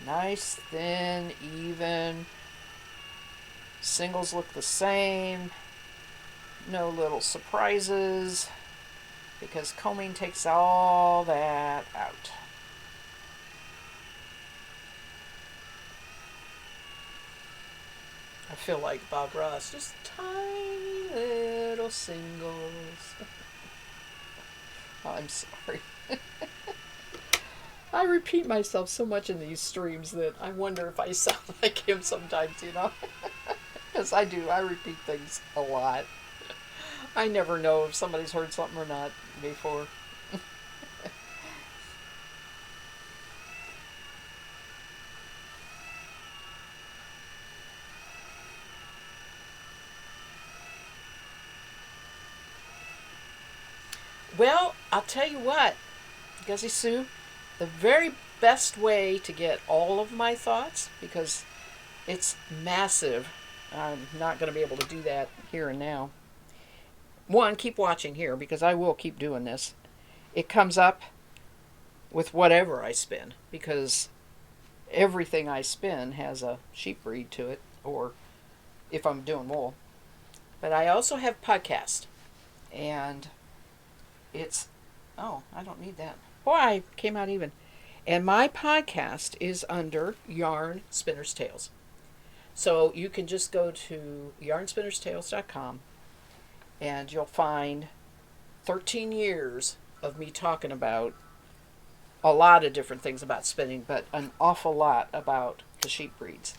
Nice, thin, even. Singles look the same. No little surprises, because combing takes all that out. I feel like Bob Ross, just tiny little singles. Oh, I'm sorry. I repeat myself so much in these streams that I wonder if I sound like him sometimes, you know? Because I do. I repeat things a lot. I never know if somebody's heard something or not before. Well, I'll tell you what, Guzzy Sue, the very best way to get all of my thoughts, because it's massive, I'm not going to be able to do that here and now. One, keep watching here, because I will keep doing this. It comes up with whatever I spin, because everything I spin has a sheep breed to it, or if I'm doing wool. But I also have podcast, and it's, oh, I don't need that. Boy, I came out even. And my podcast is under Yarnspinnerstales Tales. So you can just go to yarnspinnerstales.com and you'll find 13 years of me talking about a lot of different things about spinning, but an awful lot about the sheep breeds.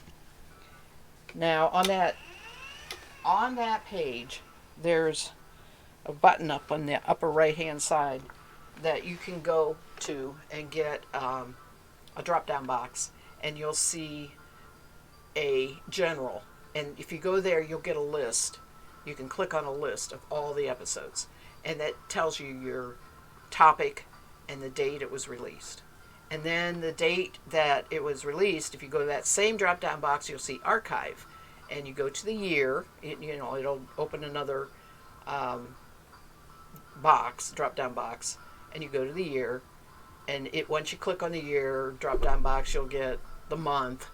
Now, on that page, there's a button up on the upper right hand side that you can go to and get a drop down box, and you'll see a general, and if you go there you'll get a list. You can click on a list of all the episodes, and that tells you your topic and the date it was released. And then the date that it was released, if you go to that same drop down box, you'll see archive, and you go to the year. It'll open another box, drop down box, and you go to the year, and once you click on the year drop down box, you'll get the month,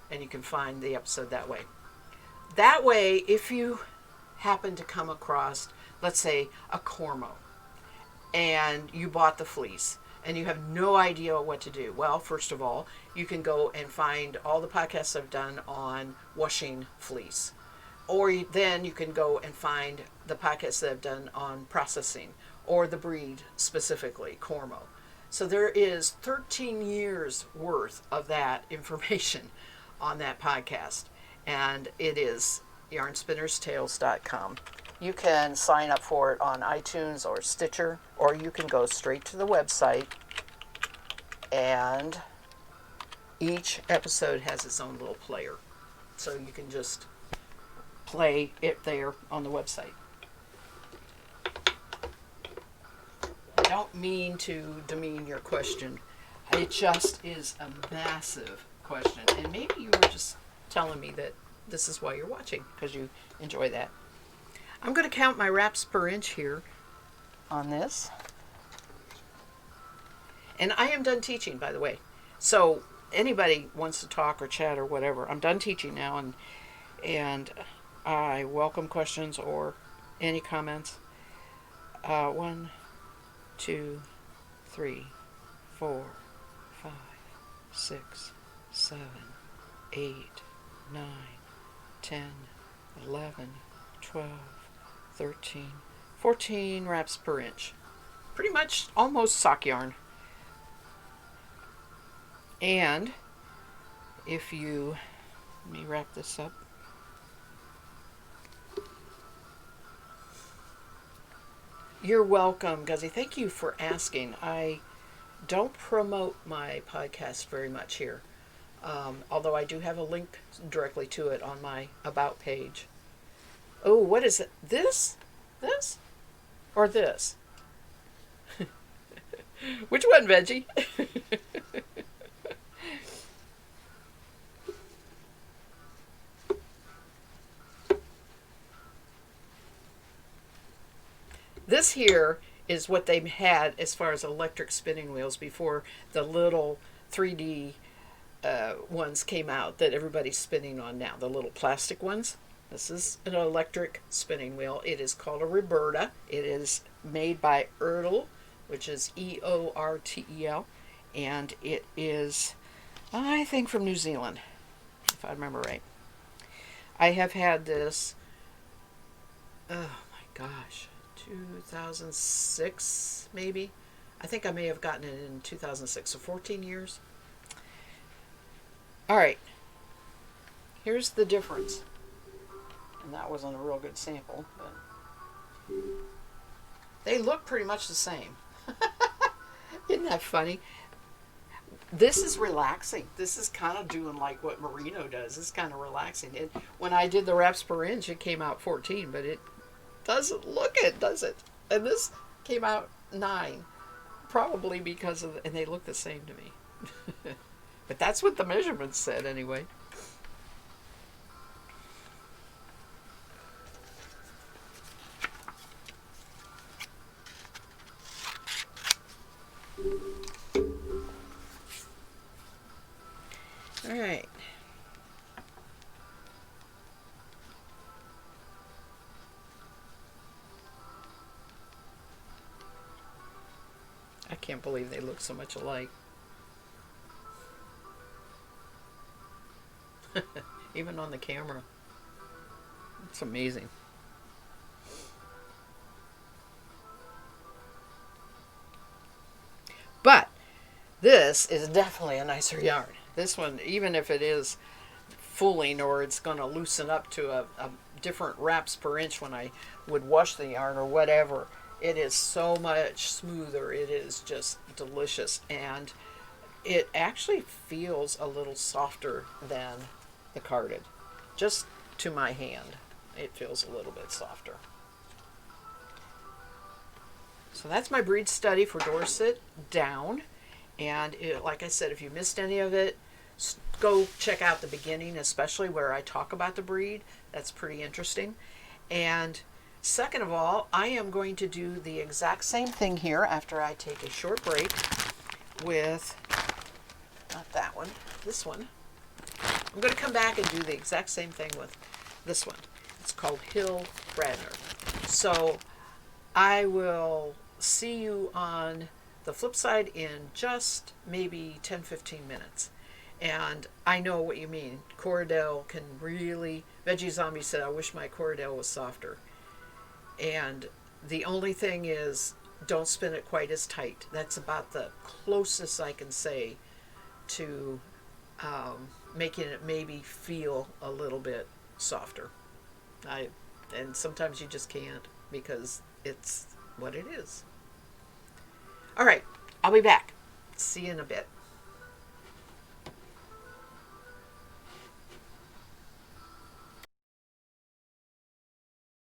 and you can find the episode that way. that way, if you happen to come across, let's say, a Cormo, and you bought the fleece and you have no idea what to do, well, first of all, you can go and find all the podcasts I've done on washing fleece. Or then you can go and find the podcasts that I've done on processing or the breed specifically, Cormo. So there is 13 years worth of that information on that podcast. And it is yarnspinnerstales.com. You can sign up for it on iTunes or Stitcher, or you can go straight to the website, and each episode has its own little player. So you can just play it there on the website. I don't mean to demean your question. It just is a massive question. And maybe you were just telling me that this is why you're watching, because you enjoy that. I'm going to count my wraps per inch here on this. And I am done teaching, by the way. So anybody wants to talk or chat or whatever, I'm done teaching now, and I welcome questions or any comments. 1, 2, 3, 4, 5, 6, 7, 8, 9, 10, 11, 12, 13, 14 wraps per inch. Pretty much almost sock yarn. And if you, let me wrap this up. You're welcome, Guzzy. Thank you for asking. I don't promote my podcast very much here, although I do have a link directly to it on my About page. Oh, what is it? This? This? Or this? Which one, Veggie? This here is what they had as far as electric spinning wheels before the little 3D ones came out that everybody's spinning on now, the little plastic ones. This is an electric spinning wheel. It is called a Roberta. It is made by Ertel, which is Eortel, and it is, I think, from New Zealand, if I remember right. I have had this, oh my gosh, 2006 maybe. I think I may have gotten it in 2006, so 14 years. All right, here's the difference. And that wasn't a real good sample, but they look pretty much the same. Isn't that funny? This is relaxing. This is kind of doing like what Merino does. It's kind of relaxing. When I did the wraps per inch, it came out 14, but it doesn't look it, does it? And this came out 9, probably because of, and they look the same to me. But that's what the measurements said anyway. All right. I can't believe they look so much alike. Even on the camera. It's amazing. But this is definitely a nicer yarn. This one, even if it is fooling or it's going to loosen up to a different wraps per inch when I would wash the yarn or whatever, it is so much smoother. It is just delicious, and it actually feels a little softer than the carded. Just to my hand, it feels a little bit softer. So that's my breed study for Dorset Down. And like I said, if you missed any of it, go check out the beginning, especially where I talk about the breed. That's pretty interesting. And second of all, I am going to do the exact same thing here after I take a short break with, not that one, this one. I'm going to come back and do the exact same thing with this one. It's called Hill Radnor. So I will see you on the flip side in just maybe 10-15 minutes. And I know what you mean. Corriedale can really. Veggie Zombie said, I wish my Corriedale was softer. And the only thing is, don't spin it quite as tight. That's about the closest I can say to making it maybe feel a little bit softer. And sometimes you just can't because it's what it is. All right, I'll be back. See you in a bit.